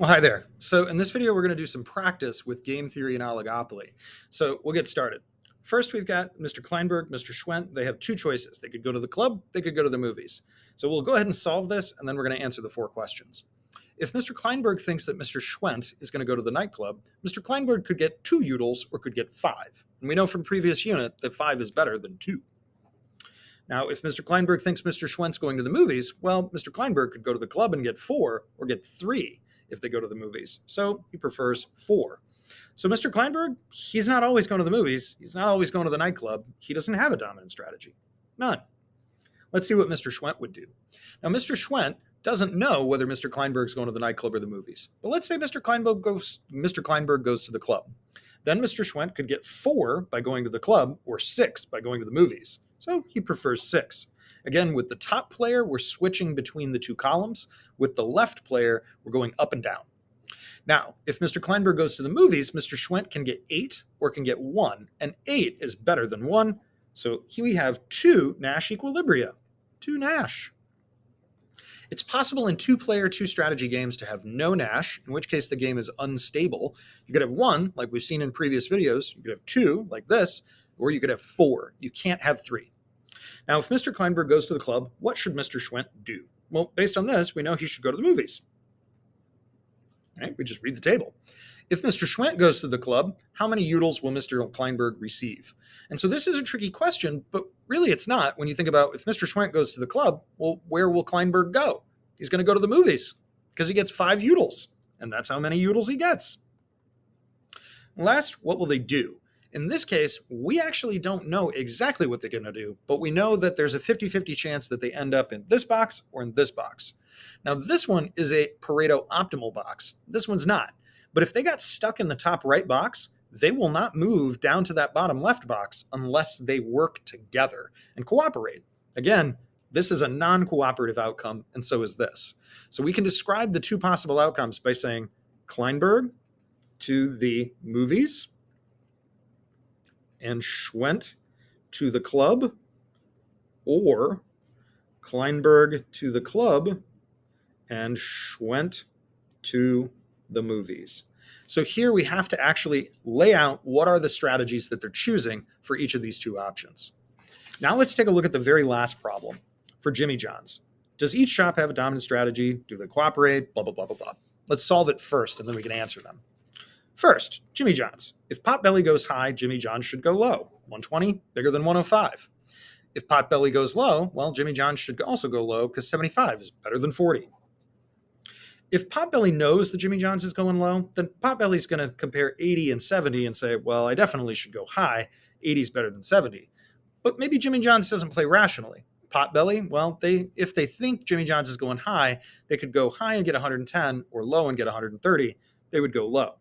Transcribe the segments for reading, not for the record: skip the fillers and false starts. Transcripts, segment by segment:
Well, hi there. So in this video, we're going to do some practice with game theory and oligopoly. So we'll get started. First, we've got Mr. Kleinberg, Mr. Schwent. They have two choices. They could go to the club, they could go to the movies. So we'll go ahead and solve this, and then we're going to answer the 4 questions. If Mr. Kleinberg thinks that Mr. Schwent is going to go to the nightclub, Mr. Kleinberg could get 2 utils or could get 5. And we know from previous unit that 5 is better than 2. Now, if Mr. Kleinberg thinks Mr. Schwent's going to the movies, well, Mr. Kleinberg could go to the club and get 4 or get 3 if they go to the movies. So he prefers 4. So Mr. Kleinberg, he's not always going to the movies. He's not always going to the nightclub. He doesn't have a dominant strategy. None. Let's see what Mr. Schwent would do. Now, Mr. Schwent doesn't know whether Mr. Kleinberg's going to the nightclub or the movies. But let's say Mr. Kleinberg goes to the club. Then Mr. Schwent could get 4 by going to the club or 6 by going to the movies. So he prefers 6. Again, with the top player, we're switching between the 2 columns. With the left player, we're going up and down. Now, if Mr. Kleinberg goes to the movies, Mr. Schwent can get 8 or can get 1, and 8 is better than 1. So here we have 2 Nash equilibria, 2 Nash. It's possible in 2-player, 2-strategy games to have no Nash, in which case the game is unstable. You could have 1, like we've seen in previous videos. You could have 2, like this, or you could have 4. You can't have 3. Now, if Mr. Kleinberg goes to the club, what should Mr. Schwent do? Well, based on this, we know he should go to the movies. Right? We just read the table. If Mr. Schwent goes to the club, how many utils will Mr. Kleinberg receive? And so this is a tricky question, but really it's not when you think about if Mr. Schwent goes to the club, well, where will Kleinberg go? He's going to go to the movies because he gets 5 utils, and that's how many utils he gets. Last, what will they do? In this case, we actually don't know exactly what they're going to do, but we know that there's a 50-50 chance that they end up in this box or in this box. Now, this one is a Pareto optimal box. This one's not. But if they got stuck in the top right box, they will not move down to that bottom left box unless they work together and cooperate. Again, this is a non-cooperative outcome, and so is this. So we can describe the 2 possible outcomes by saying Kleinberg to the movies and Schwent to the club, or Kleinberg to the club and Schwent to the movies. So here we have to actually lay out what are the strategies that they're choosing for each of these 2 options. Now let's take a look at the very last problem for Jimmy John's. Does each shop have a dominant strategy? Do they cooperate? Blah, blah, blah, blah, blah. Let's solve it first, and then we can answer them. First, Jimmy John's. If Potbelly goes high, Jimmy John's should go low. 120, bigger than 105. If Potbelly goes low, well, Jimmy John's should also go low because 75 is better than 40. If Potbelly knows that Jimmy John's is going low, then Potbelly's going to compare 80 and 70 and say, well, I definitely should go high. 80 is better than 70. But maybe Jimmy John's doesn't play rationally. Potbelly, well, if they think Jimmy John's is going high, they could go high and get 110 or low and get 130. They would go low.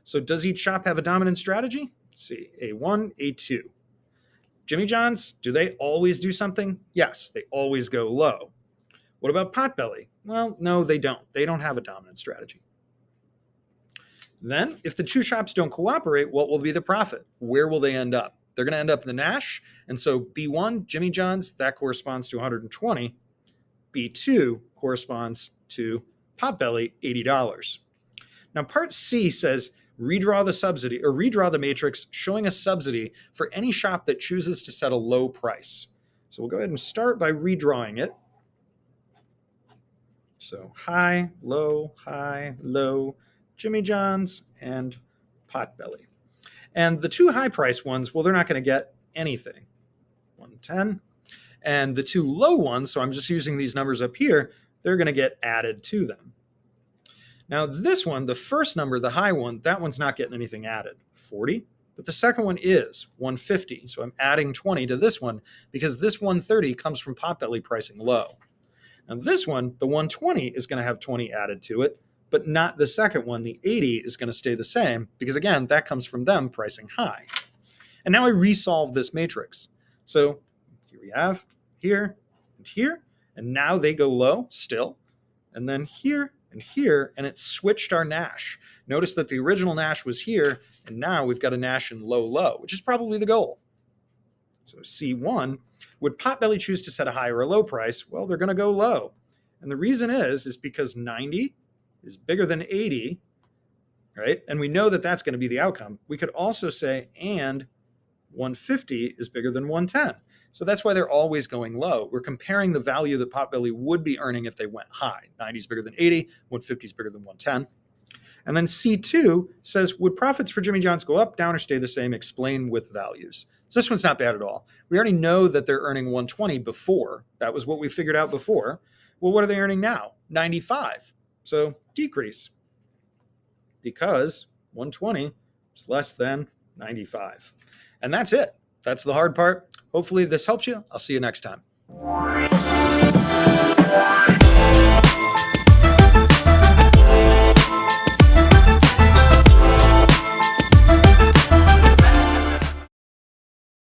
So does each shop have a dominant strategy? Let's see, A1, A2. Jimmy John's, do they always do something? Yes, they always go low. What about Potbelly? Well, no, they don't. They don't have a dominant strategy. Then, if the 2 shops don't cooperate, what will be the profit? Where will they end up? They're going to end up in the Nash, and so B1, Jimmy John's, that corresponds to 120. B2 corresponds to Potbelly, $80. Now, part C says, redraw the subsidy or redraw the matrix showing a subsidy for any shop that chooses to set a low price. So we'll go ahead and start by redrawing it. So high, low, Jimmy John's, and Potbelly. And the 2 high price ones, well, they're not going to get anything. 110. And the 2 low ones, so I'm just using these numbers up here, they're going to get added to them. Now, this one, the first number, the high one, that one's not getting anything added, 40. But the second one is 150. So I'm adding 20 to this one because this 130 comes from Potbelly pricing low. Now, this one, the 120, is going to have 20 added to it, but not the second one. The 80 is going to stay the same because, again, that comes from them pricing high. And now I resolve this matrix. So here we have here, and now they go low still, and then here, and here, and it switched our Nash. Notice that the original Nash was here, and now we've got a Nash in low, low, which is probably the goal. So C1, would Potbelly choose to set a high or a low price? Well, they're going to go low. And the reason is because 90 is bigger than 80, right? And we know that that's going to be the outcome. We could also say, and 150 is bigger than 110. So that's why they're always going low. We're comparing the value that Potbelly would be earning if they went high. 90 is bigger than 80, 150 is bigger than 110. And then C2 says, would profits for Jimmy John's go up, down, or stay the same? Explain with values. So this one's not bad at all. We already know that they're earning 120 before. That was what we figured out before. Well, what are they earning now? 95. So decrease, because 120 is less than 95. And that's it. That's the hard part. Hopefully this helps you. I'll see you next time.